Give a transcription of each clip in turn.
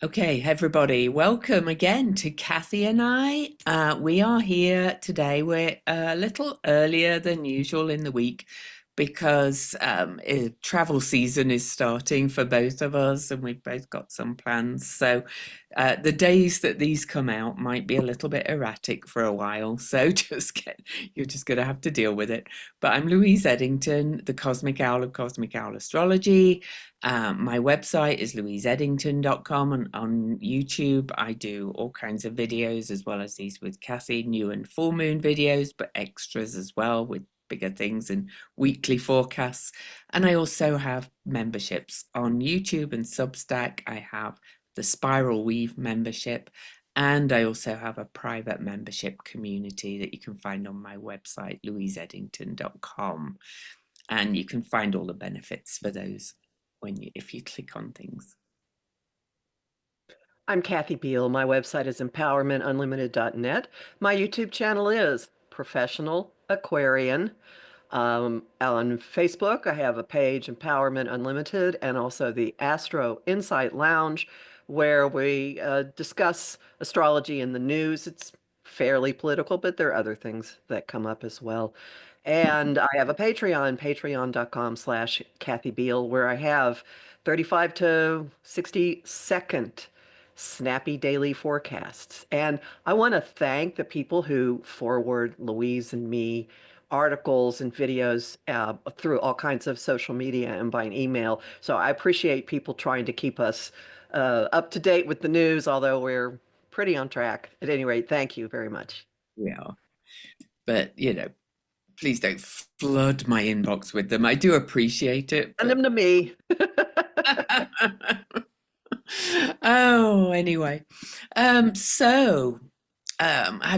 Okay, everybody, welcome again to Kathy and I. We are here today. We're a little earlier than usual in the week because travel season is starting for both of us, and we've both got some plans. So the days that these come out might be a little bit erratic for a while. So you're just going to have to deal with it. But I'm Louise Edington, the Cosmic Owl of Cosmic Owl Astrology. My website is louiseedington.com, and on YouTube I do all kinds of videos as well as these with Kathy, new and full moon videos, but extras as well with bigger things and weekly forecasts. And I also have memberships on YouTube and Substack. I have the Spiral Weave membership, and I also have a private membership community that you can find on my website, louiseedington.com. And you can find all the benefits for those if you click on things. I'm Kathy Biehl. My website is empowermentunlimited.net. My YouTube channel is Professional Aquarian. On Facebook, I have a page, Empowerment Unlimited, and also the Astro Insight Lounge, where we discuss astrology in the news. It's fairly political, but there are other things that come up as well. And I have a Patreon, patreon.com/Kathy Biehl, where I have 35 to 60-second snappy daily forecasts. And I want to thank the people who forward Louise and me articles and videos through all kinds of social media and by an email. So I appreciate people trying to keep us up to date with the news, although we're pretty on track. At any rate, thank you very much. Yeah, but please don't flood my inbox with them. I do appreciate it, Send but them to me. oh, anyway. Have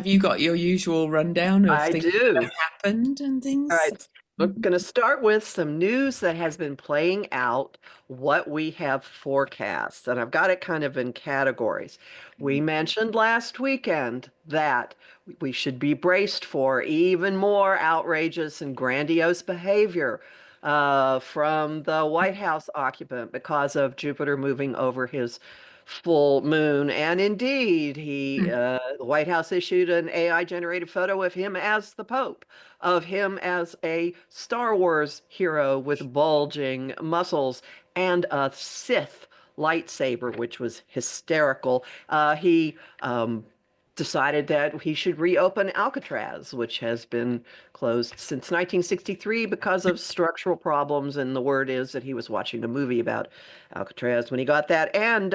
you got your usual rundown of I things that do. have happened and All things? right, we're going to start with some news that has been playing out, what we have forecast. And I've got it kind of in categories. We mentioned last weekend that we should be braced for even more outrageous and grandiose behavior from the White House occupant because of Jupiter moving over his full moon. And indeed, the White House issued an AI generated photo of him as the Pope, of him as a Star Wars hero with bulging muscles and a Sith lightsaber, which was hysterical. He decided that he should reopen Alcatraz, which has been closed since 1963 because of structural problems. And the word is that he was watching a movie about Alcatraz when he got that, and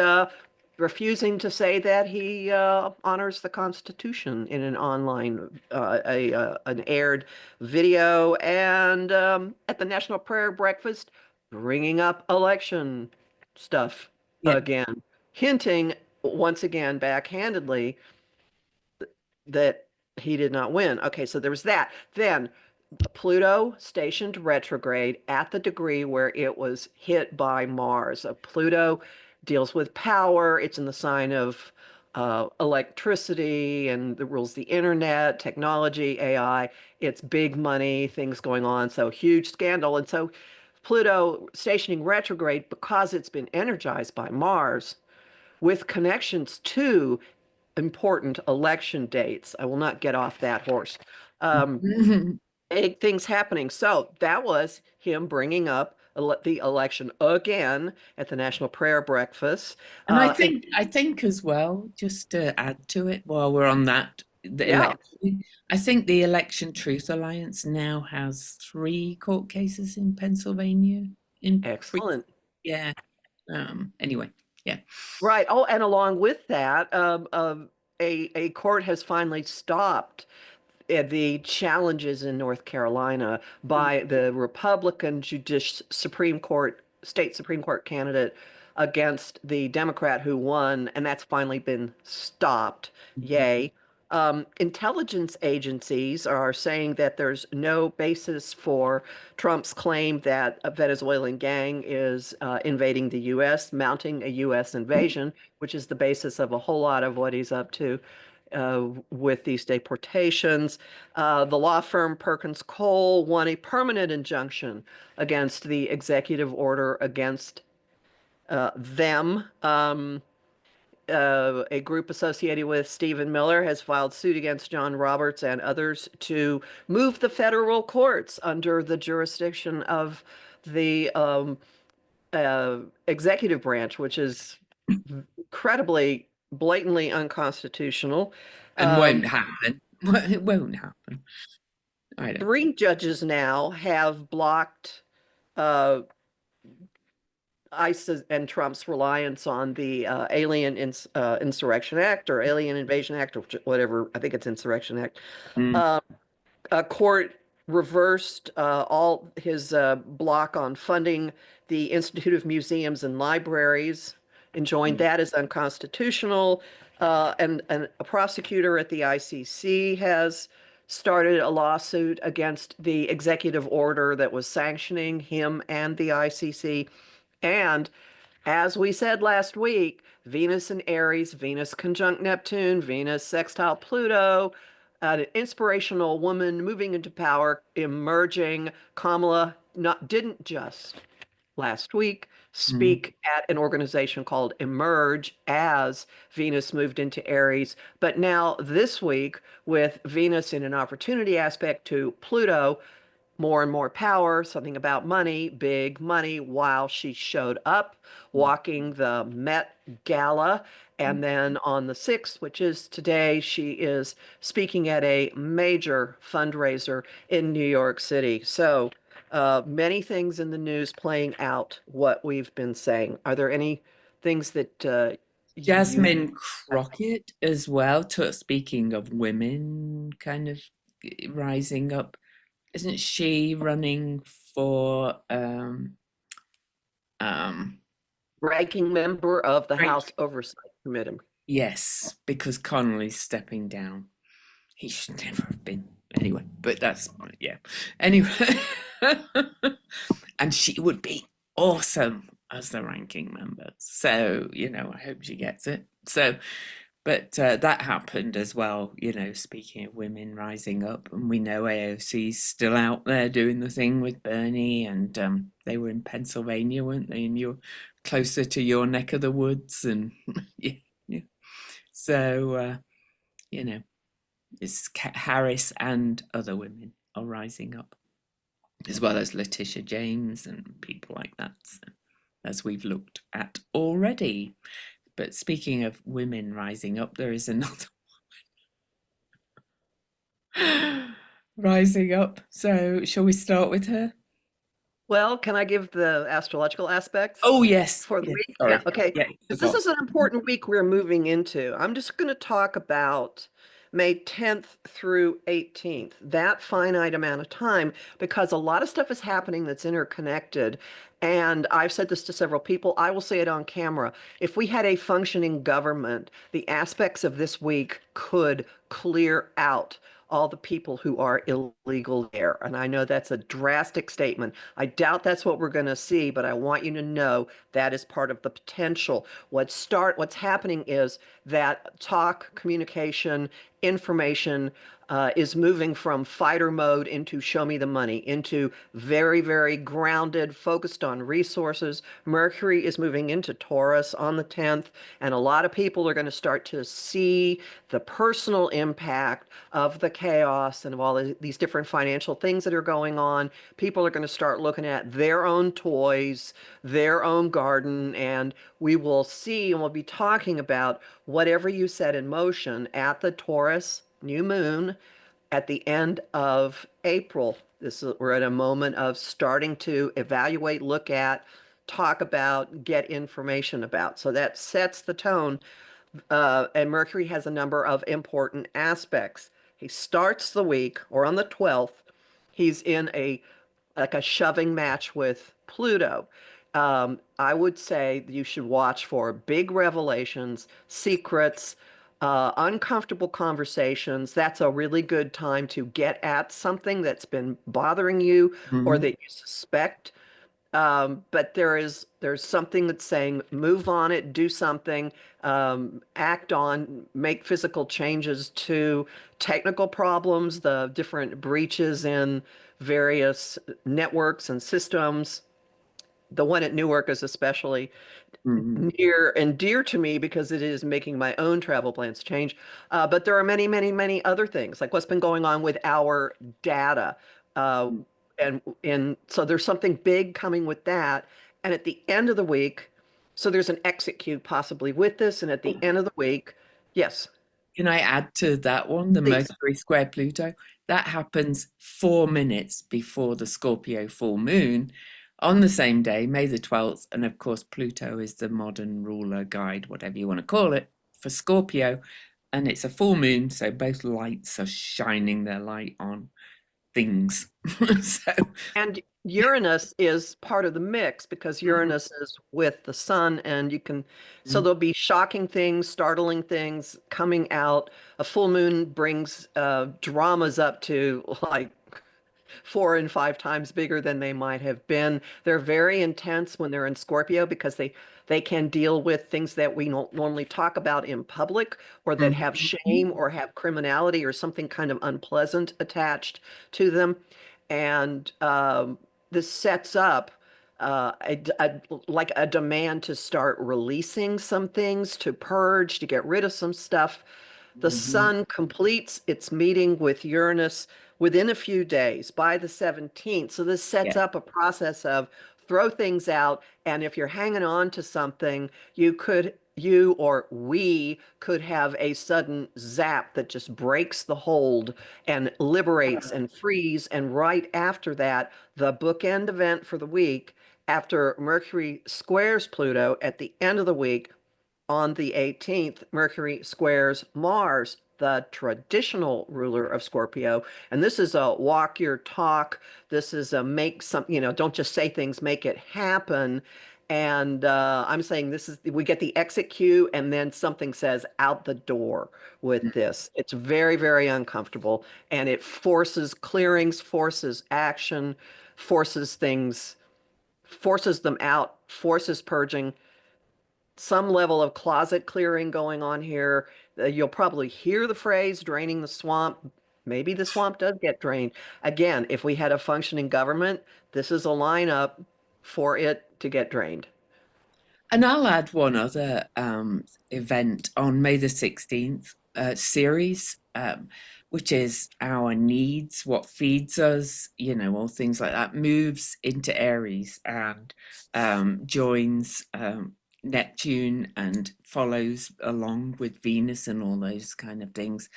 refusing to say that he honors the Constitution in an online, an aired video, and at the National Prayer Breakfast, bringing up election stuff Yeah. again, hinting once again backhandedly that he did not win. Okay, so there was that. Then Pluto stationed retrograde at the degree where it was hit by Mars. Pluto deals with power. It's in the sign of electricity and the rules the internet, technology, AI. It's big money, things going on. So huge scandal. And so Pluto stationing retrograde, because it's been energized by Mars with connections to important election dates. I will not get off that horse. Big things happening. So that was him bringing up the election again at the National Prayer Breakfast. And And I think as well, just to add to it while we're on that, the yeah, election, I think the Election Truth Alliance now has 3 court cases in Pennsylvania. excellent. Yeah. Anyway, yeah. Right. Oh, and along with that, a court has finally stopped the challenges in North Carolina by the Republican Supreme Court, state Supreme Court candidate against the Democrat who won, and that's finally been stopped. Yay. Intelligence agencies are saying that there's no basis for Trump's claim that a Venezuelan gang is invading the U.S., mounting a U.S. invasion, which is the basis of a whole lot of what he's up to with these deportations. The law firm Perkins Cole won a permanent injunction against the executive order against them. a group associated with Stephen Miller has filed suit against John Roberts and others to move the federal courts under the jurisdiction of the executive branch, which is incredibly blatantly unconstitutional. And won't Um, happen. It won't happen. I don't think. Three judges now have blocked uh, ICE and Trump's reliance on the Insurrection Act or Alien Invasion Act or whatever. I think it's Insurrection Act. Mm, Uh, a court reversed all his block on funding the Institute of Museums and Libraries, enjoined mm, that as unconstitutional. And a prosecutor at the ICC has started a lawsuit against the executive order that was sanctioning him and the ICC. And as we said last week, Venus and Aries, Venus conjunct Neptune, Venus sextile Pluto, an inspirational woman moving into power, emerging. Kamala didn't just last week mm. speak at an organization called Emerge as Venus moved into Aries, but now this week with Venus in an opportunity aspect to Pluto, more and more power, something about money, big money, while she showed up walking the Met Gala. And then on the 6th, which is today, she is speaking at a major fundraiser in New York City. So many things in the news playing out what we've been saying. Are there any things that you Jasmine Crockett as well. Speaking of women, kind of rising up, isn't she running for um ranking member of the rank? House Oversight Committee? Yes, because Connolly's stepping down. He should never have been. Anyway, but that's yeah. Anyway, and she would be awesome as the ranking member. So, I hope she gets it. So, but that happened as well, speaking of women rising up. And we know AOC's still out there doing the thing with Bernie, and they were in Pennsylvania, weren't they? And you're closer to your neck of the woods. And yeah, yeah. So, you know, it's Harris and other women are rising up, as well as Letitia James and people like that, so, as we've looked at already. But speaking of women rising up, there is another rising up. So, shall we start with her? Well, can I give the astrological aspects Oh, yes. for the Yes. week? Yeah, Sorry. okay. Yeah, Because this forgot. is an important week we're moving into. I'm just going to talk about May 10th through 18th, that finite amount of time, because a lot of stuff is happening that's interconnected. And I've said this to several people. I will say it on camera. If we had a functioning government, the aspects of this week could clear out all the people who are illegal there. And I know that's a drastic statement. I doubt that's what we're going to see, but I want you to know that is part of the potential. What's happening is that talk, communication, information is moving from fighter mode into show me the money, into very, very grounded, focused on resources. Mercury is moving into Taurus on the 10th, and a lot of people are going to start to see the personal impact of the chaos and of all these different financial things that are going on. People are going to start looking at their own toys, their own garden, and we will see and we'll be talking about whatever you set in motion at the Taurus new moon at the end of April. We're at a moment of starting to evaluate, look at, talk about, get information about. So that sets the tone. And Mercury has a number of important aspects. He starts the week, or on the 12th, he's in a shoving match with Pluto. I would say you should watch for big revelations, secrets, uncomfortable conversations. That's a really good time to get at something that's been bothering you or Mhm. that you suspect. But there's something that's saying move on it, do something, act on, make physical changes to technical problems, the different breaches in various networks and systems. the one at Newark is especially Mhm. near and dear to me because it is making my own travel plans change. But there are many, many, many other things, like what's been going on with our data. Uh, and so there's something big coming with that. And at the end of the week, so there's an execute possibly with this. And at the end of the week, yes, Can I add to that one, the please. Mercury square Pluto? That happens 4 minutes before the Scorpio full moon on the same day, May the 12th. And of course, Pluto is the modern ruler, guide, whatever you want to call it, for Scorpio. And it's a full moon, so both lights are shining their light on things. So, And Uranus is part of the mix because mhm, Uranus is with the sun, and so mhm, there'll be shocking things, startling things coming out. A full moon brings dramas up to like 4 and 5 times bigger than they might have been. They're very intense when they're in Scorpio because they can deal with things that we don't normally talk about in public or that have mhm, shame or have criminality or something kind of unpleasant attached to them. And this sets up like a demand to start releasing some things, to purge, to get rid of some stuff. The mhm, sun completes its meeting with Uranus within a few days by the 17th. So this sets yeah. up a process of throw things out. And if you're hanging on to something, you or we could have a sudden zap that just breaks the hold and liberates and frees. And right after that, the bookend event for the week, after Mercury squares Pluto at the end of the week, on the 18th, Mercury squares Mars, the traditional ruler of Scorpio. And this is a walk your talk. This is a make some, don't just say things, make it happen. And I'm saying we get the exit cue, and then something says out the door with this. It's very, very uncomfortable, and it forces clearings, forces action, forces things, forces them out, forces purging, some level of closet clearing going on here. You'll probably hear the phrase draining the swamp. Maybe the swamp does get drained. Again, if we had a functioning government, this is a lineup for it to get drained. And I'll add one other event on May the 16th, series, which is our needs, what feeds us, all things like that, moves into Aries and joins Neptune and follows along with Venus and all those kind of things.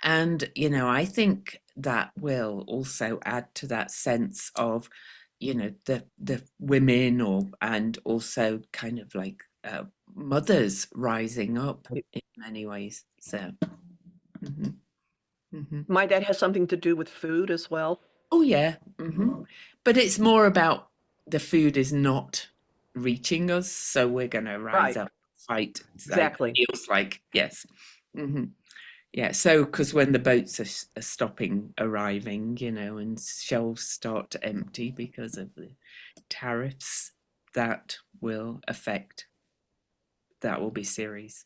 And, I think that will also add to that sense of, the women and also kind of like mothers rising up in many ways. So, mhm, mhm. Might that have something to do with food as well? Oh yeah, but it's more about the food is not reaching us, so we're gonna rise Right, up, fight. Like exactly. feels like yes. hmm Yeah, so because when the boats are stopping arriving, and shelves start to empty because of the tariffs, that will affect, that will be series.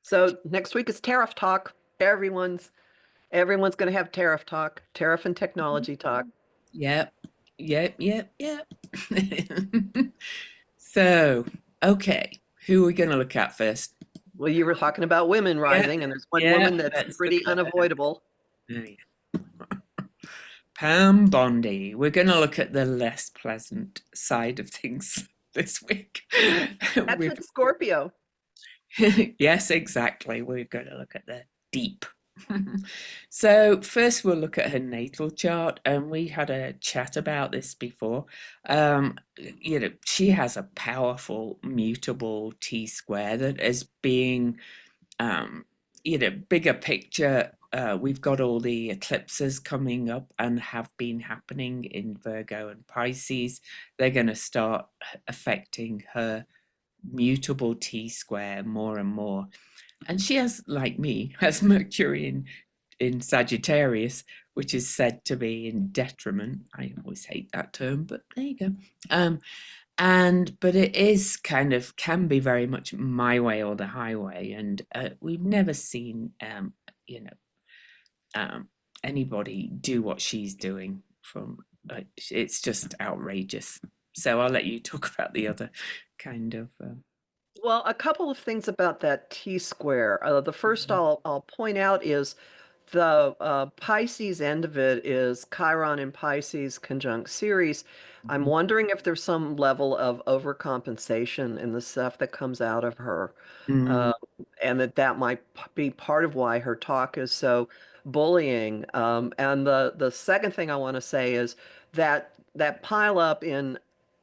So next week is tariff talk. Everyone's going to have tariff talk, tariff and technology talk. Yep, yep, yep, yep. So, okay, who are we going to look at first? Well, you were talking about women Yeah, rising, and there's one yeah, woman that's let's look pretty at her. unavoidable. Oh, yeah. Pam Bondi. We're going to look at the less pleasant side of things this week. That's We've at Scorpio. yes, exactly. We're going to look at the deep. So first we'll look at her natal chart, and we had a chat about this before. She has a powerful mutable T square that is being, um, bigger picture. We've got all the eclipses coming up and have been happening in Virgo and Pisces. They're going to start affecting her mutable T square more and more. And she has, like me, has Mercury in Sagittarius, which is said to be in detriment. I always hate that term, but there you go. Um, but it is kind of can be very much my way or the highway, and we've never seen you know um, anybody do what she's doing. From it's just outrageous. So I'll let you talk about the other kind of. Well, a couple of things about that T square. The first Mhm. I'll point out is the Pisces end of it is Chiron in Pisces conjunct Ceres. I'm Mhm. wondering if there's some level of overcompensation in the stuff that comes out of her, Mm, uh, and that might be part of why her talk is so bullying. And the second thing I want to say is that pile up in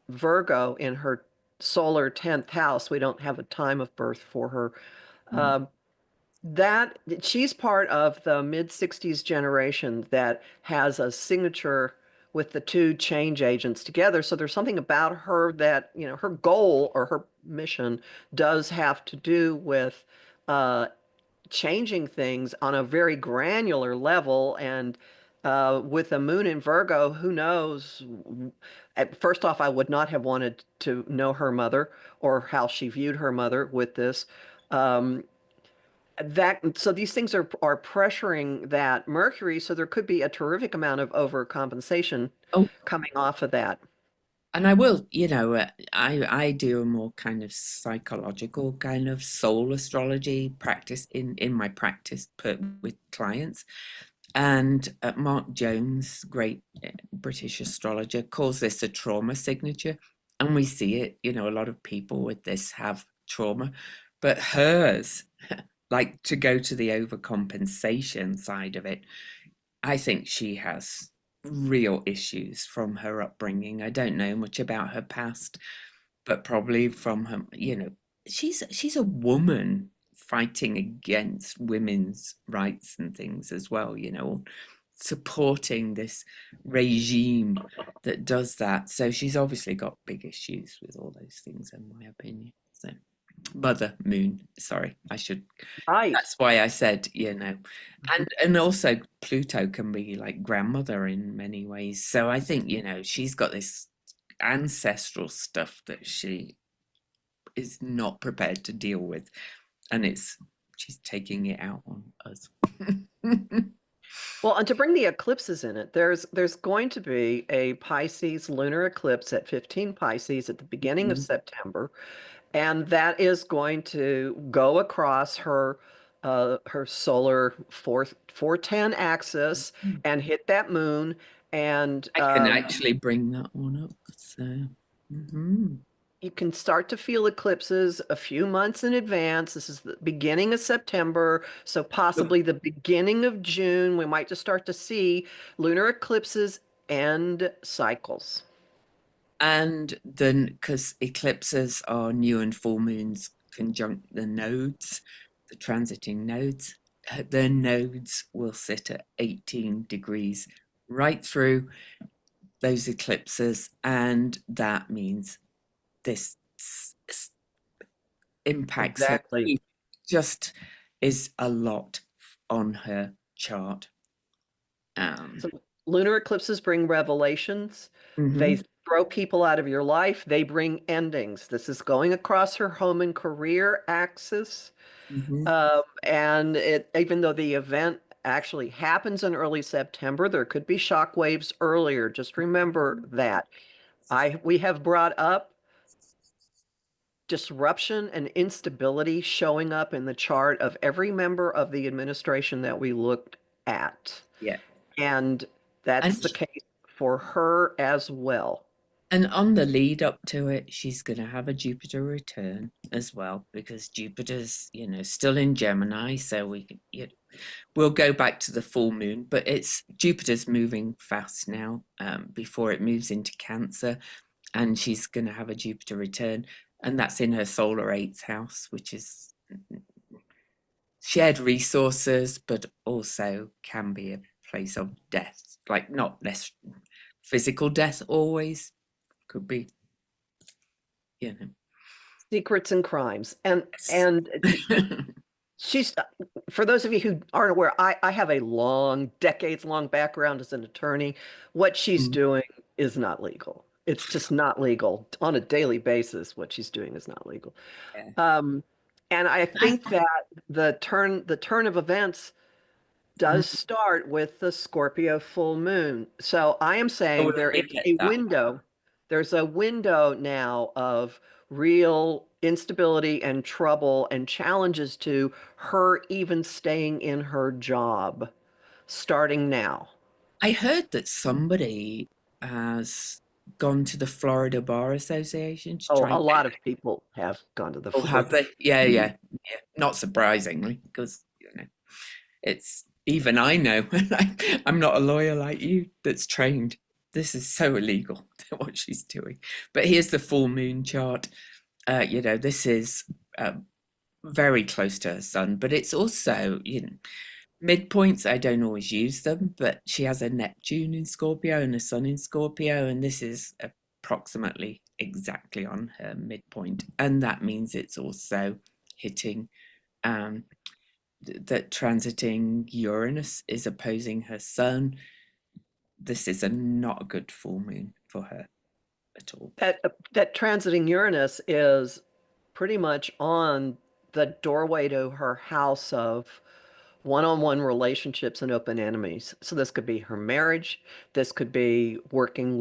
Virgo in her solar 10th house. We don't have a time of birth for her. mm. Um, that she's part of the mid 60s generation that has a signature with the two change agents together. So there's something about her that, her goal or her mission does have to do with uh, changing things on a very granular level. And with the moon in Virgo, who knows? First off, I would not have wanted to know her mother or how she viewed her mother with this. Um, so these things are pressuring that Mercury, so there could be a terrific amount of overcompensation Oh, coming off of that. and I will, I do a more kind of psychological kind of soul astrology practice in my practice with clients. And Mark Jones, great British astrologer, calls this a trauma signature. And we see it, a lot of people with this have trauma, but hers, like to go to the overcompensation side of it, I think she has real issues from her upbringing. I don't know much about her past, but probably from her, she's a woman fighting against women's rights and things as well, supporting this regime that does that. So she's obviously got big issues with all those things, in my opinion. So mother moon, sorry, I should Right. that's why I said, and also Pluto can be like grandmother in many ways. So I think, she's got this ancestral stuff that she is not prepared to deal with, and she's taking it out on us. Well, and to bring the eclipses in it, there's going to be a Pisces lunar eclipse at 15 Pisces at the beginning of September, and that is going to go across her solar 410 axis and hit that moon. And I can actually bring that one up. So, mhm. you can start to feel eclipses a few months in advance. This is the beginning of September, so possibly the beginning of June, we might just start to see lunar eclipses and cycles. And then, because eclipses are new and full moons conjunct the nodes, the transiting nodes, their nodes will sit at 18 degrees right through those eclipses. And that means this impacts her. Exactly. Just is a lot on her chart. Um, So lunar eclipses bring revelations. They mhm, throw people out of your life. They bring endings. This is going across her home and career axis. mhm. And even though the event actually happens in early September, there could be shock waves earlier. Just remember that. We have brought up disruption and instability showing up in the chart of every member of the administration that we looked at. Yeah. And And that's the case for her as well. And on the lead up to it, she's going to have a Jupiter return as well, because Jupiter's, still in Gemini. So we'll go back to the full moon, but it's Jupiter's moving fast now, before it moves into Cancer, and she's going to have a Jupiter return, and that's in her solar eighth house, which is shared resources, but also can be a place of death, like not less physical death always, could be, you know. Secrets and crimes. And Yes. and she's for those of you who aren't aware, I have a long, decades long background as an attorney. What she's Mm, doing is not legal. It's just not legal on a daily basis. What she's doing is not legal. yeah. Um, and I think that the turn of events Mm. does start with the Scorpio full moon. So I am Oh, saying well, there they is get a that. window. there's a window now of real instability and trouble and challenges to her even staying in her job starting now. I heard that somebody has gone to the Florida Bar Association to Oh, try a and lot of people have gone to the oh, have Florida. they? Yeah, yeah, yeah. Not surprisingly, because it's even I know. I'm not a lawyer like you that's trained. This is so illegal what she's doing. But here's the full moon chart. This is uh, very close to her sun, but it's also, midpoints. I don't always use them, but she has a Neptune in Scorpio and a sun in Scorpio, and this is approximately exactly on her midpoint. And that means it's also hitting um, that transiting Uranus is opposing her sun. This is not a good full moon for her at all. That transiting Uranus is pretty much on the doorway to her house of one-on-one relationships and open enemies. So this could be her marriage. This could be working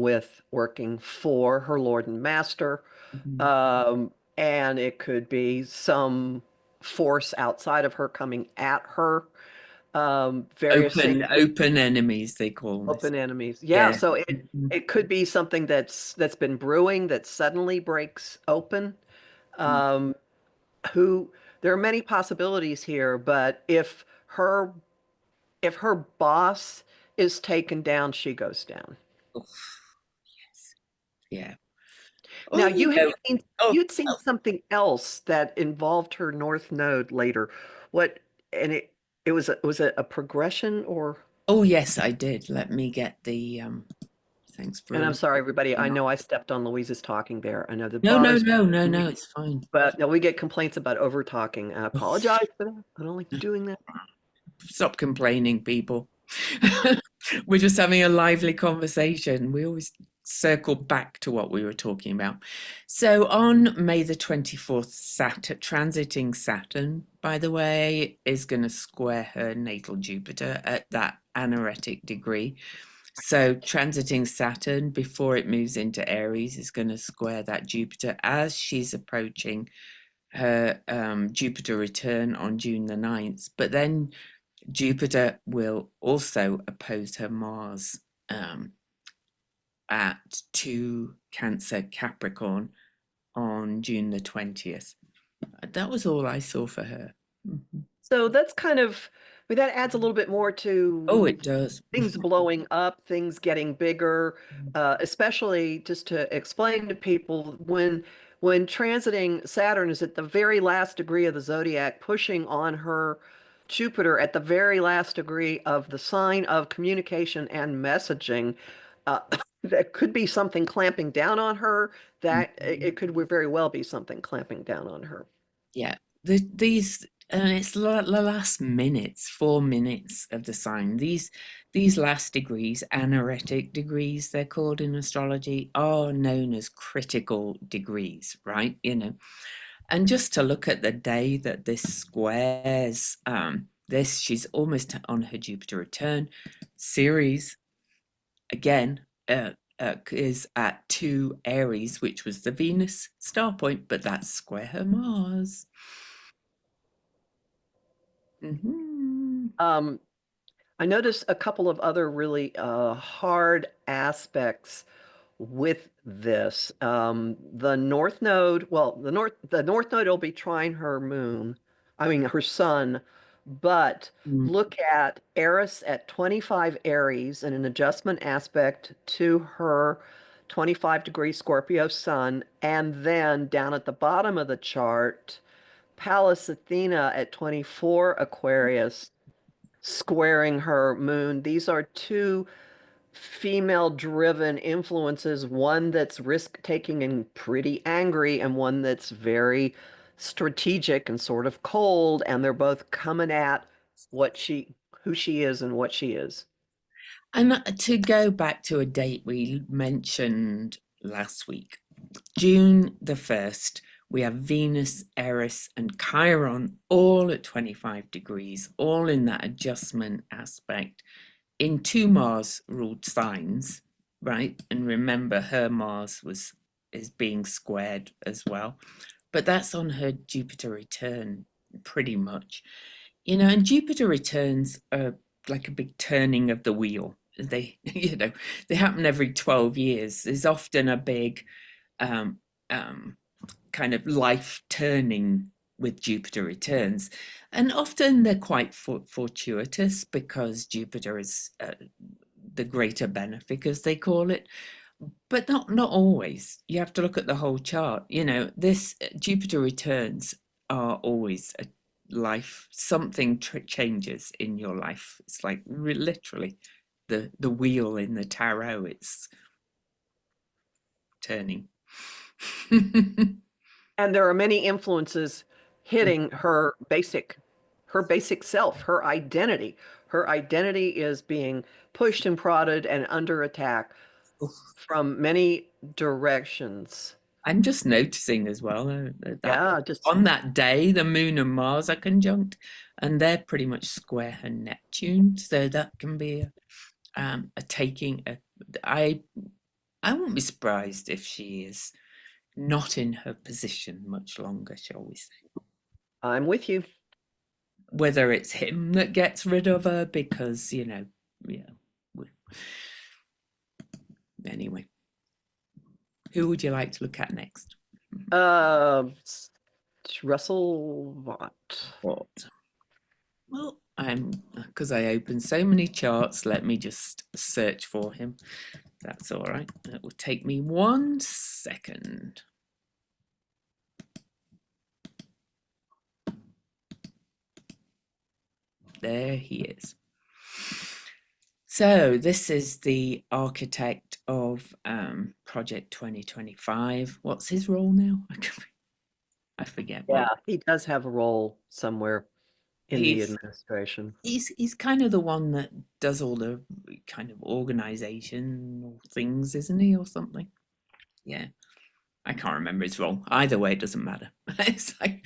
for her Lord and Master. Mhm. And it could be some force outside of her coming at her. Various things, Open enemies, they call this. open enemies. Yeah, Yeah. so Mhm. it could be something that's been brewing that suddenly breaks open. Um, who there are many possibilities here, but if her boss is taken down, she goes down. Oof, yes. Yeah. Now Oh, oh, you'd seen something else that involved her north node later. What and it was a progression or oh, yes, I did. Let me get the thanks and I'm for sorry everybody, I no, know I stepped on Louise's talking there. I know that no, no, bothers no, me, it's fine. but no, we get complaints about over talking. I apologize for that. I don't like doing that. Stop complaining, people. We're just having a lively conversation. We always circle back to what we were talking about. So on May the 24th, Saturn, transiting Saturn, by the way, is going to square her natal Jupiter at that anaretic degree. So transiting Saturn before it moves into Aries is going to square that Jupiter as she's approaching her Jupiter return on June the 9th. But then Jupiter will also oppose her Mars um, at 2 Cancer Capricorn on June the 20th. That was all I saw for her. Mhm. So that's kind of, I mean, that adds a little bit more Oh, to it does. things blowing up, things getting bigger, especially just to explain to people when transiting Saturn is at the very last degree of the zodiac, pushing on her Jupiter at the very last degree of the sign of communication and messaging. Uh, that could be something clamping down on her. That it could very well be something clamping down on her. Yeah, these it's the last minutes, 4 minutes of the sign. These last degrees, anaretic degrees, they're called in astrology, are known as critical degrees, right? And just to look at the day that this squares, this she's almost on her Jupiter return. Ceres again is at 2 Aries, which was the Venus star point, but that's square her Mars. Mhm. Um, I noticed a couple of other really hard aspects with this. The North Node, well, the North Node will be trying her moon, I mean her sun, but Mm. look at Eris at 25 Aries in an adjustment aspect to her 25-degree Scorpio sun, and then down at the bottom of the chart, Pallas Athena at 24 Aquarius squaring her moon. These are two female-driven influences, one that's risk-taking and pretty angry, and one that's very strategic and sort of cold, and they're both coming at who she is and what she is. And to go back to a date we mentioned last week, June the 1st, we have Venus, Eris, and Chiron all at 25 degrees, all in that adjustment aspect in two Mars ruled signs. right? And remember, her Mars is being squared as well, but that's on her Jupiter return, pretty much. And Jupiter returns are like a big turning of the wheel. They, they happen every 12 years. There's often a big um, um, kind of life turning with Jupiter returns. And often they're quite fortuitous because Jupiter is the greater benefic, as they call it. But not always. You have to look at the whole chart. This Jupiter returns are always a life, something changes in your life. It's like literally the wheel in the tarot, it's turning. And there are many influences hitting her basic self, her identity. Her identity is being pushed and prodded and under attack from many directions. I'm just noticing as well that Yeah, just on that day, the moon and Mars are conjunct, and they're pretty much square her Neptune. So that can be a taking. I I won't be surprised if she is not in her position much longer, shall we say? I'm with you. Whether it's him that gets rid of her because, yeah. Anyway, who would you like to look at next? Russell Vought. What? Well, because I opened so many charts, let me just search for him. That's all right. It will take me 1 second. There he is. So this is the architect of Project 2025. What's his role now? I forget. Yeah, Well, he does have a role somewhere in the he's administration. he's kind of the one that does all the kind of organizational things, isn't he, or something? Yeah, I can't remember his role. Either way, it doesn't matter. It's like,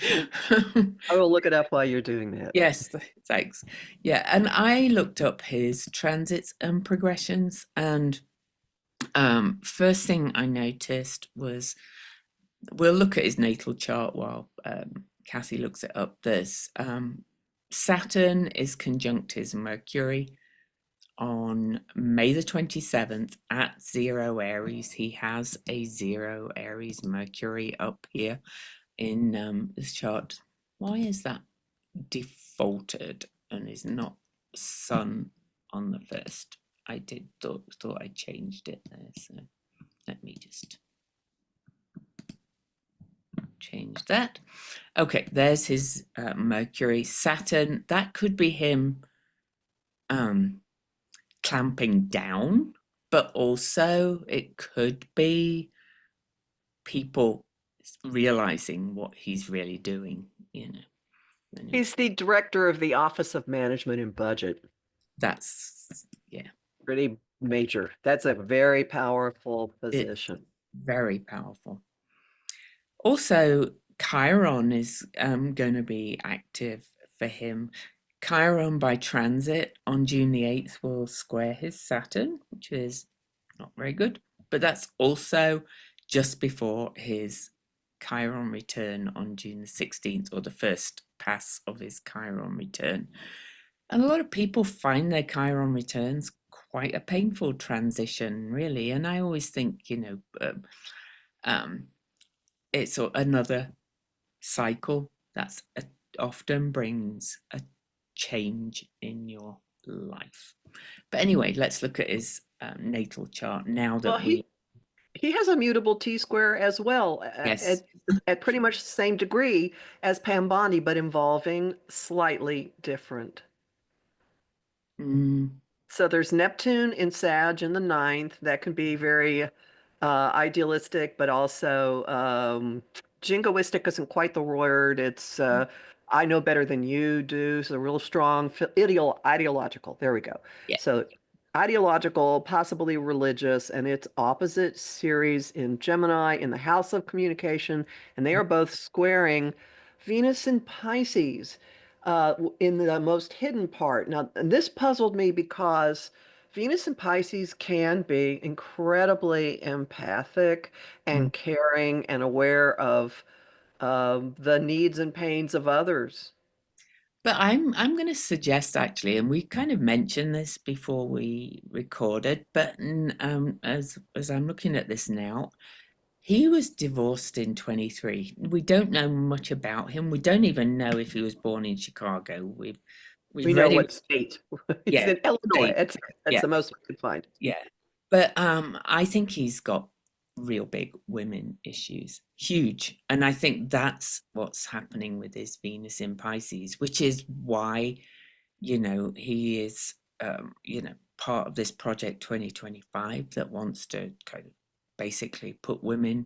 I will look it up while you're doing that. yes, thanks. Yeah, and I looked up his transits and progressions, and first thing I noticed was, we'll look at his natal chart while Cassie looks it up. There's Saturn is conjunct his Mercury on May the 27th at 0 Aries. He has a 0 Aries Mercury up here in this chart. Why is that defaulted and is not Sun on the first? I thought I changed it there, so let me just change that. Okay, there's his Mercury. Saturn, that could be him clamping down, but also it could be people realizing what he's really doing. He's the director of the Office of Management and Budget. That's, yeah, Pretty major. That's a very powerful it's position. very powerful. Also, Chiron is going to be active for him. Chiron by transit on June the 8th will square his Saturn, which is not very good. But that's also just before his Chiron return on June the 16th, or the first pass of his Chiron return. And a lot of people find their Chiron returns quite a painful transition, really. And I always think, it's another cycle that's often brings a change in your life. But anyway, let's look at his natal chart now Well, that we. he has a mutable T-square as well Yes. at pretty much the same degree as Pam Bondi, but involving slightly different. Mm, So there's Neptune in Sag in the ninth. That can be very idealistic, but also jingoistic isn't quite the word. It's I know better than you do. So real strong, ideological. There we go. yeah. So ideological, possibly religious, and its opposite series in Gemini in the House of Communication, and they are both squaring Venus in Pisces in the most hidden part. Now, this puzzled me because Venus in Pisces can be incredibly empathic Mm. and caring and aware of the needs and pains of others. But I'm going to suggest actually, and we kind of mentioned this before we recorded, but as I'm looking at this now, he was divorced in 23. We don't know much about him. We don't even know if he was born in Chicago. We've We know read him, what state. He's yeah, in Illinois. state, That's yeah, the most we could find. yeah. But I think he's got real big women issues, huge, and I think that's what's happening with his Venus in Pisces, which is why he is part of this project 2025 that wants to kind of basically put women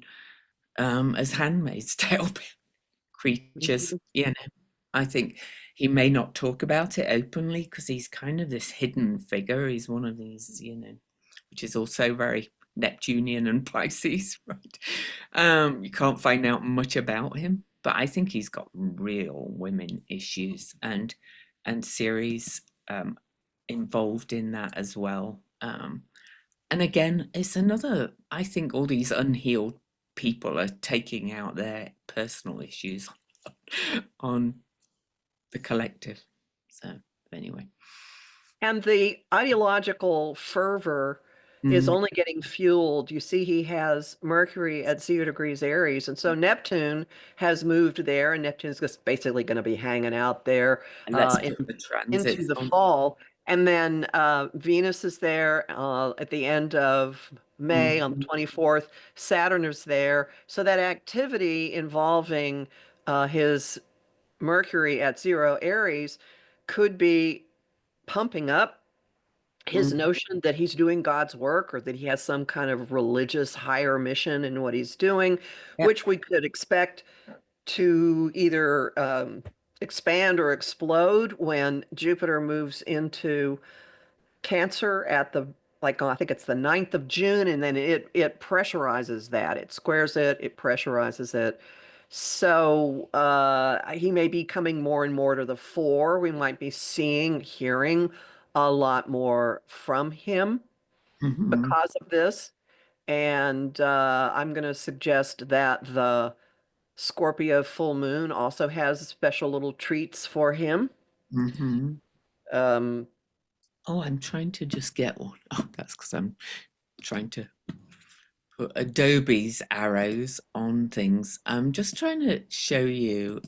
as handmaids to help creatures. Mhm. I think he may not talk about it openly because he's kind of this hidden figure. He's one of these, which is also very Neptunian and Pisces, right? You can't find out much about him, but I think he's got real women issues and series involved in that as well. And again, it's another, I think all these unhealed people are taking out their personal issues on the collective. So, anyway. And the ideological fervor is Mm, only getting fueled. You see, he has Mercury at 0 degrees Aries, and so Neptune has moved there, and Neptune's just basically going to be hanging out there and let's in, put the into transits the on. fall. And then Venus is there at the end of May on the Mhm, 24th. Saturn is there. So that activity involving his Mercury at 0 Aries could be pumping up his mm, notion that he's doing God's work or that he has some kind of religious higher mission in what he's doing, yeah. which we could expect to either expand or explode when Jupiter moves into Cancer at the like I think it's the 9th of June, and then it pressurizes that. It squares it, it pressurizes it. So he may be coming more and more to the fore. We might be seeing, hearing a lot more from him Mhm, because of this. And I'm going to suggest that the Scorpio full moon also has special little treats for him. mhm. Um, Oh, I'm trying to just get one. Oh, that's because I'm trying to put Adobe's arrows on things. I'm just trying to show you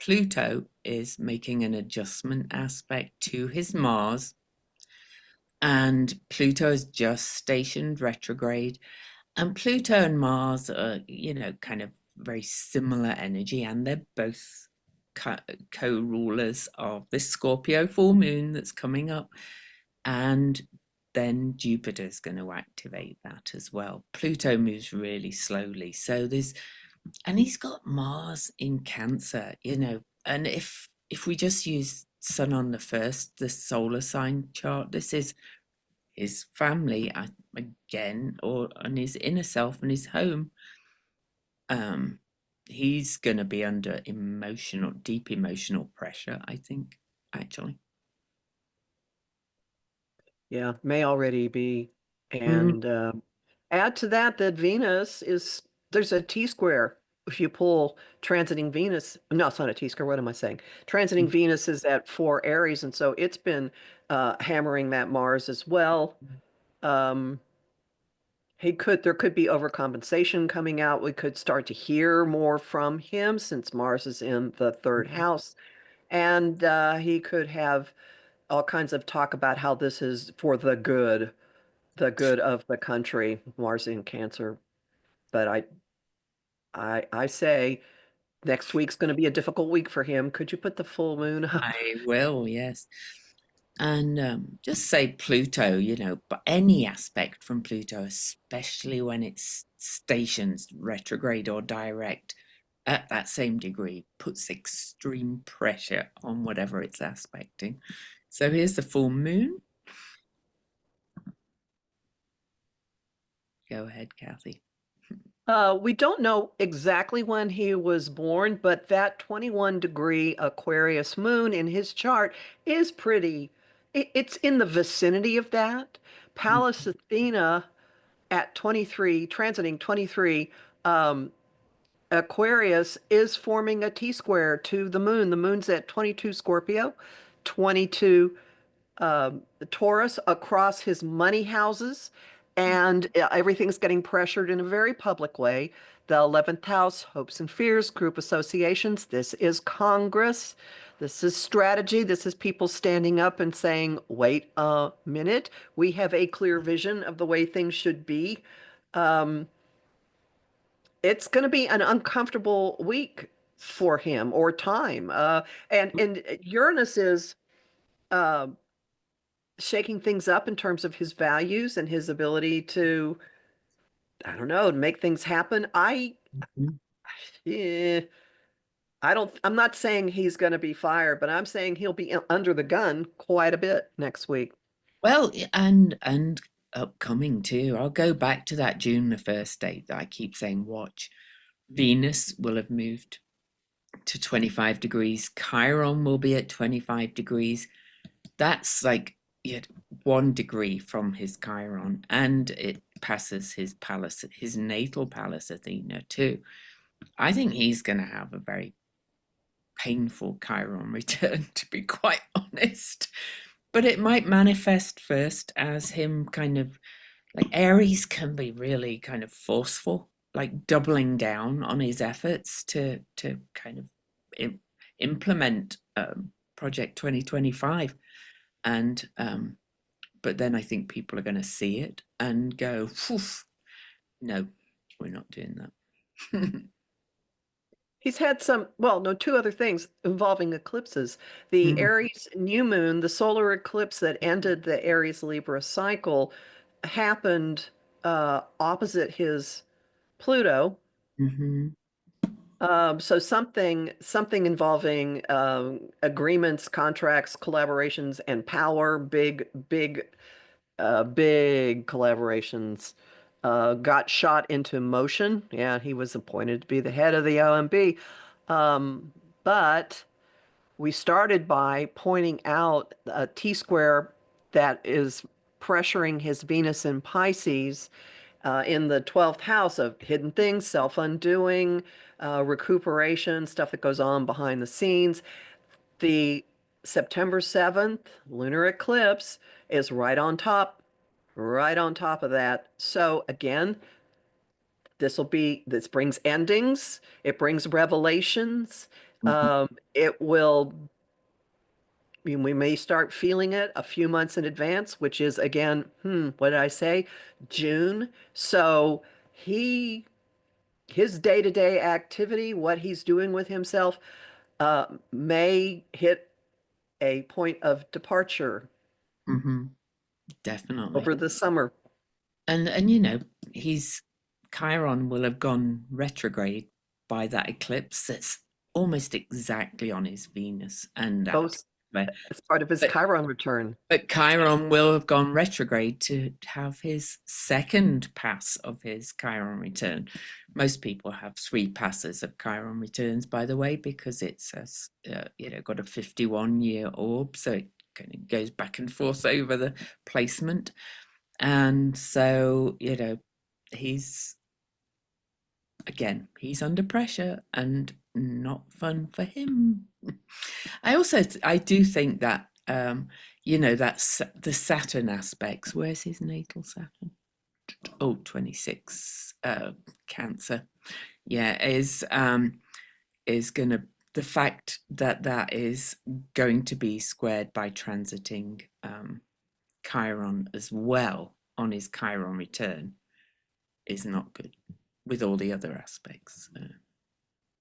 Pluto is making an adjustment aspect to his Mars, and Pluto is just stationed retrograde. And Pluto and Mars are, kind of very similar energy, and they're both co rulers of this Scorpio full moon that's coming up. And then Jupiter's going to activate that as well. Pluto moves really slowly. And he's got Mars in Cancer, and if we just use Sun on the first, the solar sign chart, this is his family again, or on his inner self and his home. um he's going to be under deep emotional pressure, I think, actually. Yeah, may already be. Mm, And add to that that Venus is, there's a T square. If you pull transiting Venus, no, it's not a T square. What am I saying? Transiting Venus is at 4 Aries, and so it's been hammering that Mars as well. Um, there could be overcompensation coming out. We could start to hear more from him since Mars is in the third house. And he could have all kinds of talk about how this is for the good of the country, Mars in Cancer. But I say next week's going to be a difficult week for him. Could you put the full moon up? I will, yes. And just say Pluto, but any aspect from Pluto, especially when it's stationed retrograde or direct at that same degree, puts extreme pressure on whatever it's aspecting. So here's the full moon. Go ahead, Kathy. We don't know exactly when he was born, but that 21-degree Aquarius moon in his chart is pretty it's in the vicinity of that. Pallas Athena at 23, transiting 23, um, Aquarius is forming a T square to the moon. The moon's at 22 Scorpio, 22 Taurus across his money houses, and everything's getting pressured in a very public way. The 11th house, hopes and fears, group associations. This is Congress. This is strategy. This is people standing up and saying, wait a minute, we have a clear vision of the way things should be. Um, it's going to be an uncomfortable week for him or time. And Uranus is uh, shaking things up in terms of his values and his ability to, I don't know, make things happen. Mhm. Eh, I'm not saying he's going to be fired, but I'm saying he'll be under the gun quite a bit next week. Well, and upcoming too. I'll go back to that June the 1st date that I keep saying watch. Venus will have moved to 25 degrees. Chiron will be at 25 degrees. That's like yet 1 degree from his Chiron, and it passes his palace, his natal Pallas Athena too. I think he's going to have a very painful Chiron return, to be quite honest. But it might manifest first as him kind of like Aries can be really kind of forceful, like doubling down on his efforts to kind of implement Project 2025. And but then I think people are going to see it and go, no, we're not doing that. He's had some, well, no, two other things involving eclipses. The Mm, Aries new moon, the solar eclipse that ended the Aries Libra cycle, happened opposite his Pluto. mhm, So something involving agreements, contracts, collaborations, and power, big collaborations, got shot into motion. Yeah, he was appointed to be the head of the OMB. But we started by pointing out a T square that is pressuring his Venus in Pisces in the 12th house of hidden things, self-undoing, recuperation, stuff that goes on behind the scenes. The September 7th lunar eclipse is right on top of that. So again, this brings endings, it brings revelations. mhm, It will, I mean, we may start feeling it a few months in advance, which is again, what did I say? June. So he his day-to-day activity, what he's doing with himself, may hit a point of departure mhm, definitely. over the summer. And you know, he's Chiron will have gone retrograde by that eclipse. That's almost exactly on his Venus and Both but as part of his but Chiron return. but Chiron will have gone retrograde to have his second pass of his Chiron return. Most people have three passes of Chiron returns, by the way, because it's got a 51-year orb, so it kind of goes back and forth over the placement. And so, he's he's under pressure and not fun for him. I do think that that's the Saturn aspects. Where's his natal Saturn? Oh, 26 Cancer. Yeah, is gonna the fact that that is going to be squared by transiting Chiron as well on his Chiron return is not good with all the other aspects.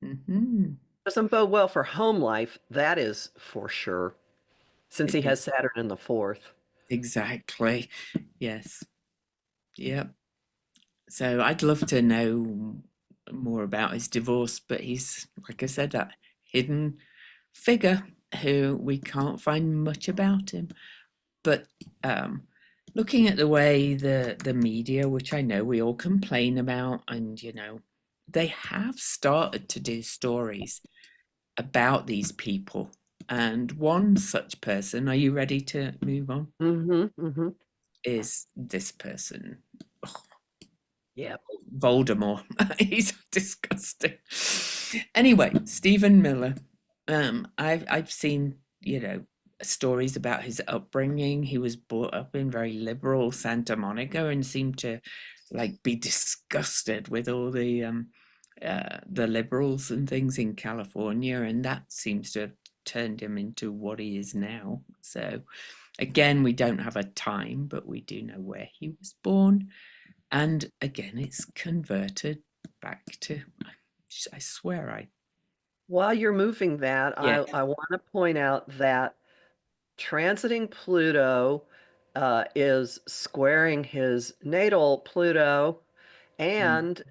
Mhm. Doesn't bode well for home life, that is for sure, since he E- has Saturn in the fourth. Exactly. Yes. Yep. So I'd love to know more about his divorce, but he's, like I said, that hidden figure who we can't find much about him. But looking at the way the media, which I know we all complain about, and they have started to do stories about these people And one such person, are you ready to move on? Mm-hmm. Mm-hmm. Is this person. Oh, Yeah. Voldemort. He's disgusting. Anyway, Stephen Miller. I've seen, stories about his upbringing. He was brought up in very liberal Santa Monica and seemed to like be disgusted with all the liberals and things in California, and that seems to have turned him into what he is now. So again, we don't have a time, but we do know where he was born. And again, it's converted back to, I swear While you're moving that, yeah. I want to point out that transiting Pluto is squaring his natal Pluto, Mm, and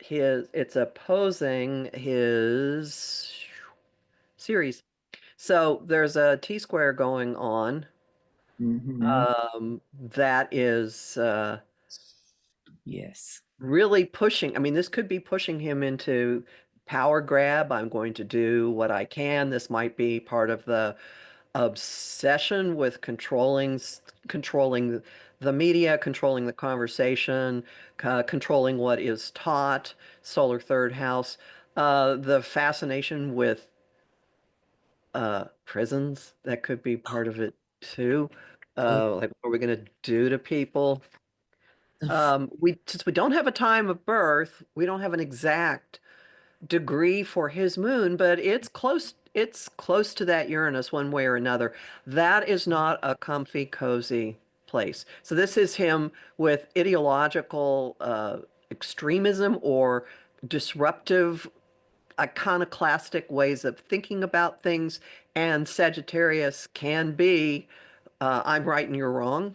it's opposing his Ceres. So there's a T square going on mhm. that is Yes. really pushing. I mean, this could be pushing him into power grab. I'm going to do what I can. This might be part of the obsession with controlling the media, controlling the conversation, controlling what is taught, solar third house, the fascination with prisons, that could be part of it too. Oh, Like what are we going to do to people? the f- We since we don't have a time of birth, we don't have an exact degree for his moon, but it's close to that Uranus one way or another. That is not a comfy, cozy place. So this is him with ideological extremism or disruptive, iconoclastic ways of thinking about things. And Sagittarius can be, I'm right and you're wrong.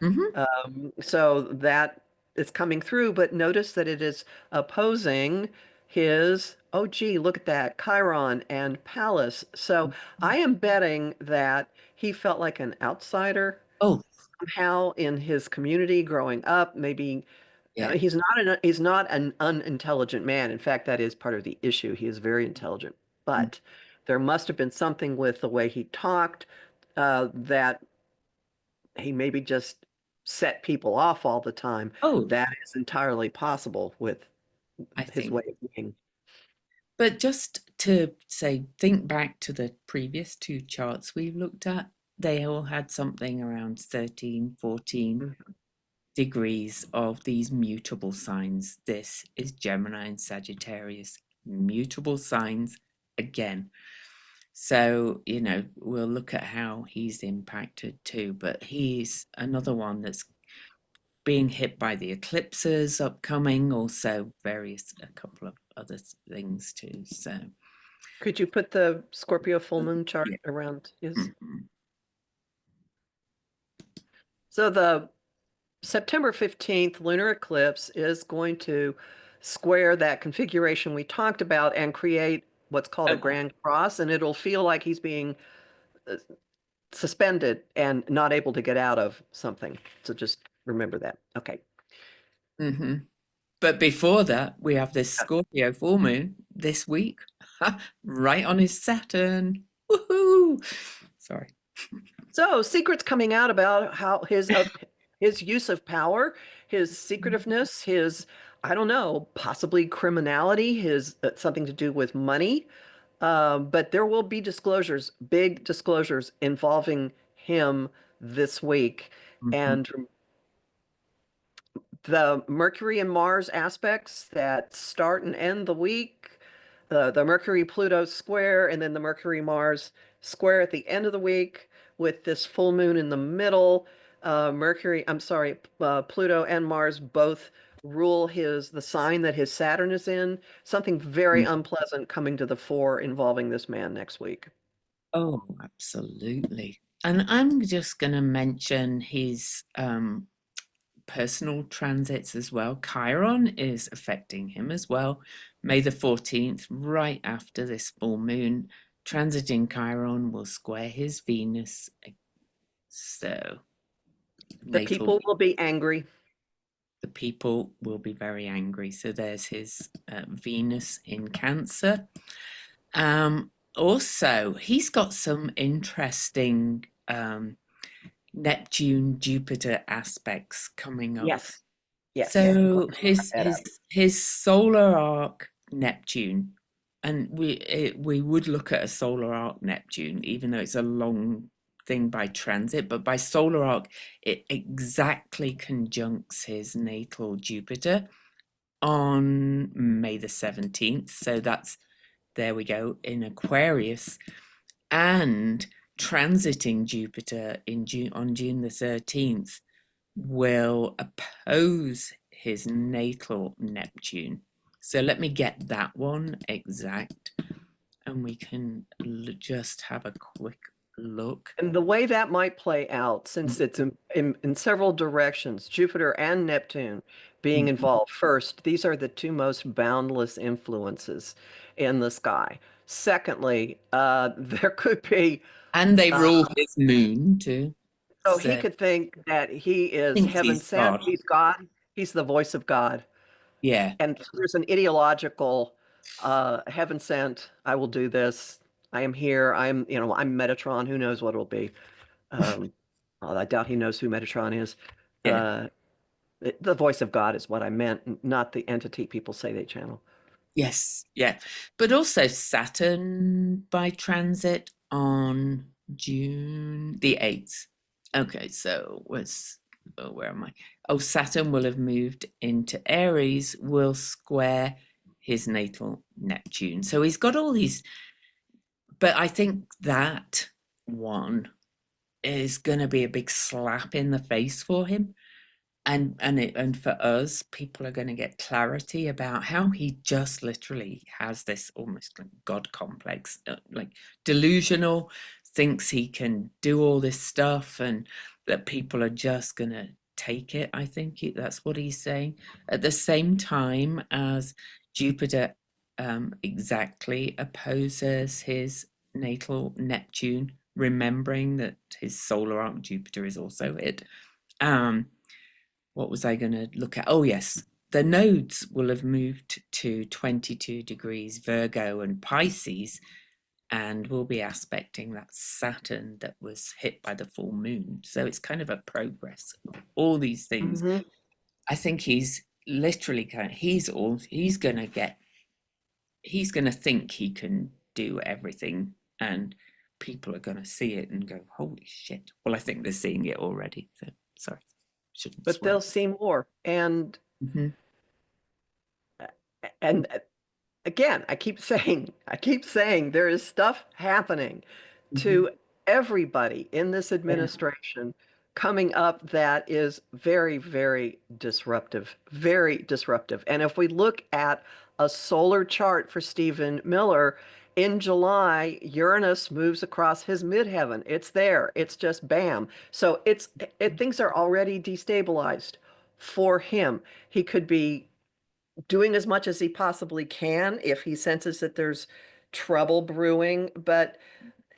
mhm. So that is coming through, but notice that it is opposing his, oh gee, look at that, Chiron and Pallas. So I am betting that he felt like an outsider Oh, somehow in his community growing up. Maybe yeah. he's not an unintelligent man. In fact, that is part of the issue. He is very intelligent, Mm. but there must have been something with the way he talked that he maybe just set people off all the time. Oh, That is entirely possible with I his think. way of being. But just to say, think back to the previous two charts we've looked at. They all had something around 13, 14 Mhm. degrees of these mutable signs. This is Gemini and Sagittarius, mutable signs again. So, we'll look at how he's impacted too, but he's another one that's being hit by the eclipses upcoming, also various, a couple of other things too. So, Could you put the Scorpio full moon chart yeah. around his? Mhm. So the September 15th lunar eclipse is going to square that configuration we talked about and create what's called a Okay. grand cross, and it'll feel like he's being uh, suspended and not able to get out of something. So just remember that. Okay. Hmm. But before that, we have this Scorpio full moon this week, right on his Saturn. Woohoo! Sorry. So secrets coming out about how his use of power, his secretiveness, his I don't know, possibly criminality, his something to do with money. But there will be disclosures, big disclosures involving him this week. Mhm. And the Mercury and Mars aspects that start and end the week, the Mercury Pluto square, and then the Mercury Mars square at the end of the week with this full moon in the middle. I'm sorry, Pluto and Mars both rule the sign that his Saturn is in. Something very unpleasant coming to the fore involving this man next week. Oh, absolutely. And I'm just going to mention his personal transits as well. Chiron is affecting him as well. May the 14th, right after this full moon, transiting Chiron will square his Venus. So, The natal, people will be angry. the people will be very angry. So, there's his Venus in Cancer. Um, also, he's got some interesting Neptune Jupiter aspects coming up. Yes. Yes. I'm glad So you brought his that up. his his solar arc Neptune, and we would look at a solar arc Neptune, even though it's a long thing by transit, but by solar arc, it exactly conjuncts his natal Jupiter on May the 17th. So that's there we go in Aquarius, and transiting Jupiter in June on June the 13th will oppose his natal Neptune. So let me get that one exact, and we can just have a quick look. And the way that might play out, since it's in several directions, Jupiter and Neptune being involved. First, these are the two most boundless influences in the sky. Secondly, there could be, And they uh, rule his moon too. so he So could think that he is thinks heaven he's sent, God. he's God, he's the voice of God. Yeah, And so there's an ideological, heaven sent, I will do this. I am here. I'm Metatron. Who knows what it'll be? Um, well, I doubt he knows who Metatron is. yeah. Uh, the voice of God is what I meant, not the entity people say they channel. Yes, yeah. But also Saturn by transit on June the 8th. Okay, so where am I? Oh, Saturn will have moved into Aries, will square his natal Neptune. So he's got all these, but I think that one is going to be a big slap in the face for him, and for us, people are going to get clarity about how he just literally has this almost like god complex, like delusional, thinks he can do all this stuff, and that people are just going to take it. I think that's what he's saying, at the same time as Jupiter exactly opposes his natal Neptune, remembering that his solar arc Jupiter is also it. um what was I going to look at? Oh, yes. The nodes will have moved to 22 degrees Virgo and Pisces, and will be aspecting that Saturn that was hit by the full moon. So it's kind of a progress of all these things. Hmm. I think he's literally he's going to think he can do everything, and people are going to see it and go, holy shit. Well, I think they're seeing it already. So sorry, shouldn't But swear. they'll see more. Mhm. And again, I keep saying there is stuff happening Mhm. to everybody in this Yeah. administration coming up that is very, very disruptive, very disruptive. And if we look at a solar chart for Stephen Miller, in July, Uranus moves across his midheaven. It's there. It's just bam. So things are already destabilized for him. He could be doing as much as he possibly can if he senses that there's trouble brewing, but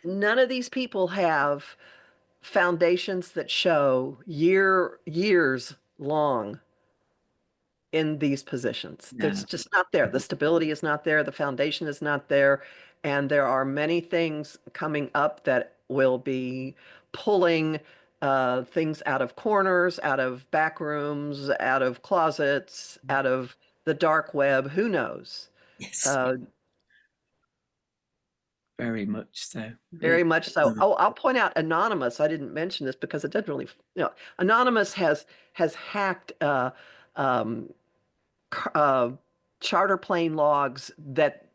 none of these people have foundations that show years long in these positions. There's No. just not there. The stability is not there, the foundation is not there, and there are many things coming up that will be pulling things out of corners, out of back rooms, out of closets, out of the dark web. Who knows? Yes, Uh, very much so. Very much so. Mm. Oh, I'll point out Anonymous. I didn't mention this because it doesn't really, Anonymous has hacked um, charter plane logs that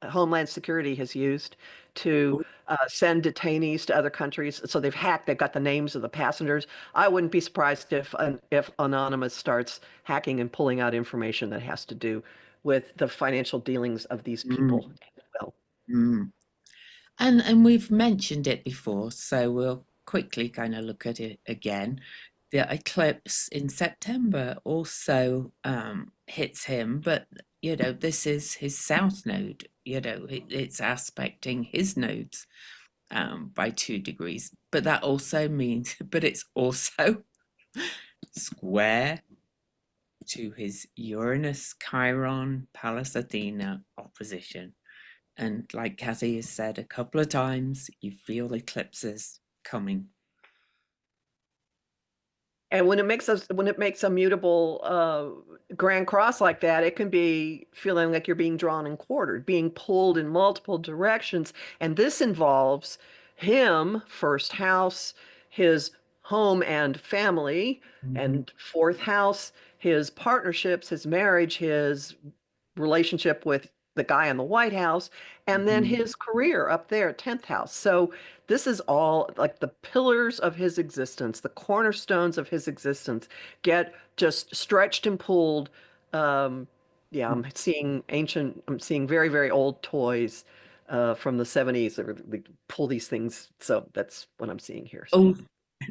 Homeland Security has used to send detainees to other countries. So they've got the names of the passengers. I wouldn't be surprised if Anonymous starts hacking and pulling out information that has to do with the financial dealings of these people Mm. as well. Mm. And we've mentioned it before, so we'll quickly kind of look at it again. The eclipse in September also hits him, but this is his south node. It's aspecting his nodes by 2 degrees, but that also means, but it's also square to his Uranus Chiron Pallas Athena opposition. And like Kathy has said a couple of times, you feel eclipses coming. And when it makes a mutable grand cross like that, it can be feeling like you're being drawn and quartered, being pulled in multiple directions. And this involves him, first house, his home and family, Mhm, and fourth house, his partnerships, his marriage, his relationship with the guy in the White House, and then mhm. his career up there at 10th house. So this is all like the pillars of his existence, the cornerstones of his existence get just stretched and pulled. Um, yeah, I'm seeing very, very old toys from the 70s that they pull these things. So that's what I'm seeing here. So. Oh,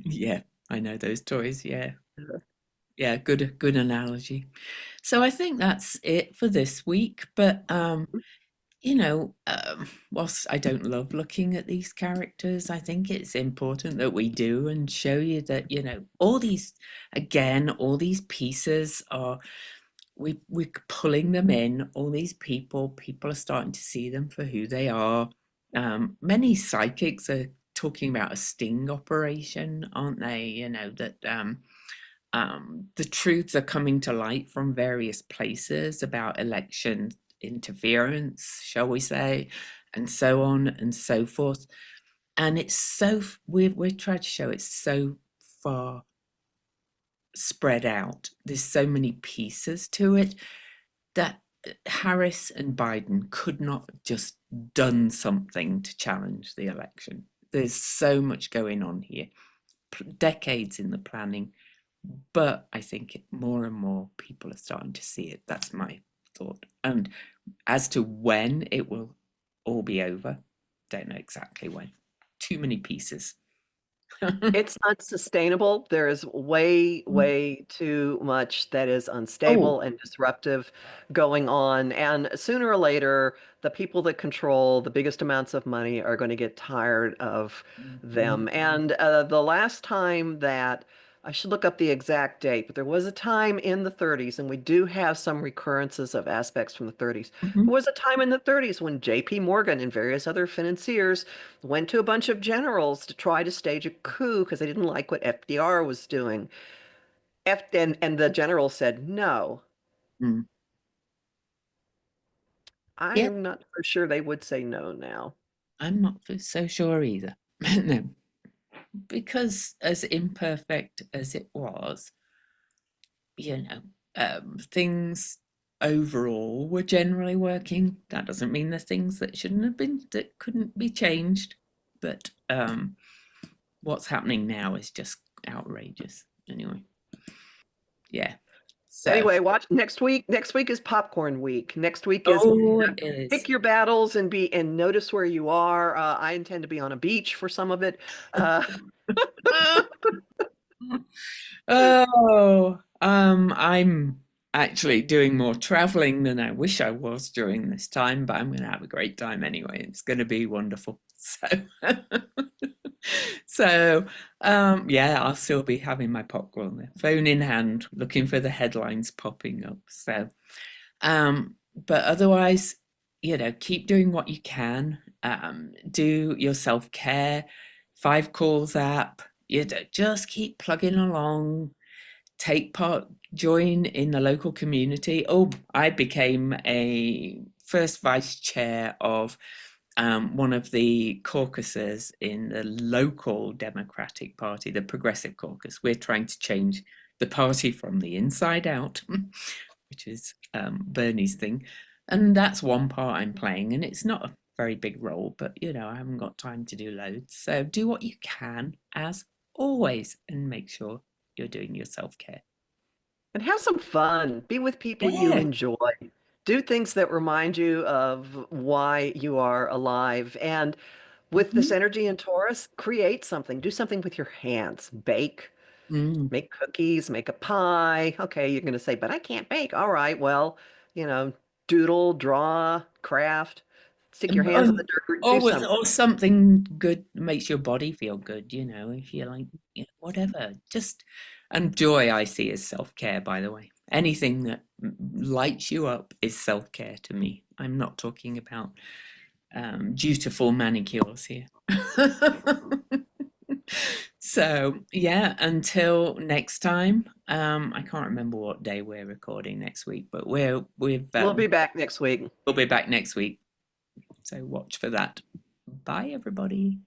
yeah, I know those toys. Yeah, yeah, good analogy. So I think that's it for this week. But whilst I don't love looking at these characters, I think it's important that we do and show you that, all these, again, all these pieces are, we're pulling them in, all these people are starting to see them for who they are. Many psychics are talking about a sting operation, aren't they? That the truths are coming to light from various places about election interference, shall we say, and so on and so forth. And it's we're trying to show it's so far spread out. There's so many pieces to it that Harris and Biden could not have just done something to challenge the election. There's so much going on here, decades in the planning, but I think more and more people are starting to see it. That's my thought. And as to when it will all be over, don't know exactly when. Too many pieces. It's unsustainable. There is way, way too much that is Oh, unstable and disruptive going on. And sooner or later, the people that control the biggest amounts of money are going to get tired of mhm, them. And the last time that I should look up the exact date, but there was a time in the 30s, and we do have some recurrences of aspects from the 30s. There mhm, was a time in the 30s when J.P. Morgan and various other financiers went to a bunch of generals to try to stage a coup because they didn't like what FDR was doing. And the general said no. mm. Yeah, I'm not for sure they would say no now. I'm not so sure either. No, because as imperfect as it was, you know, things overall were generally working. That doesn't mean there's things that shouldn't have been, that couldn't be changed. But what's happening now is just outrageous. Anyway, yeah. So, Anyway, watch next week. Next week is popcorn week. Next week is oh, it is. pick your battles and be and notice where you are. I intend to be on a beach for some of it. Uh, Oh, I'm actually doing more traveling than I wish I was during this time, but I'm going to have a great time anyway. It's going to be wonderful. So, so yeah, I'll still be having my popcorn there, phone in hand, looking for the headlines popping up. So, but otherwise, keep doing what you can. Do your self-care, 5 calls app. Just keep plugging along, take part, join in the local community. Oh, I became a first vice chair of one of the caucuses in the local Democratic Party, the Progressive Caucus. We're trying to change the party from the inside out, which is Bernie's thing. And that's one part I'm playing, and it's not a very big role, but I haven't got time to do loads. So do what you can, as always, and make sure you're doing your self care. and have some fun. Be with people you Yeah. enjoy. Do things that remind you of why you are alive. And with this Mhm. energy in Taurus, create something. Do something with your hands. Bake, Mm. make cookies, make a pie. Okay, you're going to say, but I can't bake. All right, well, you know, doodle, draw, craft, stick your hands in the dirt, do something. Or something good makes your body feel good, if you like, whatever. Just and joy I see as self-care, by the way. Anything that lights you up is self-care to me. I'm not talking about dutiful manicures here. So yeah, until next time. I can't remember what day we're recording next week, but We'll be back next week. we'll be back next week. So watch for that. Bye, everybody.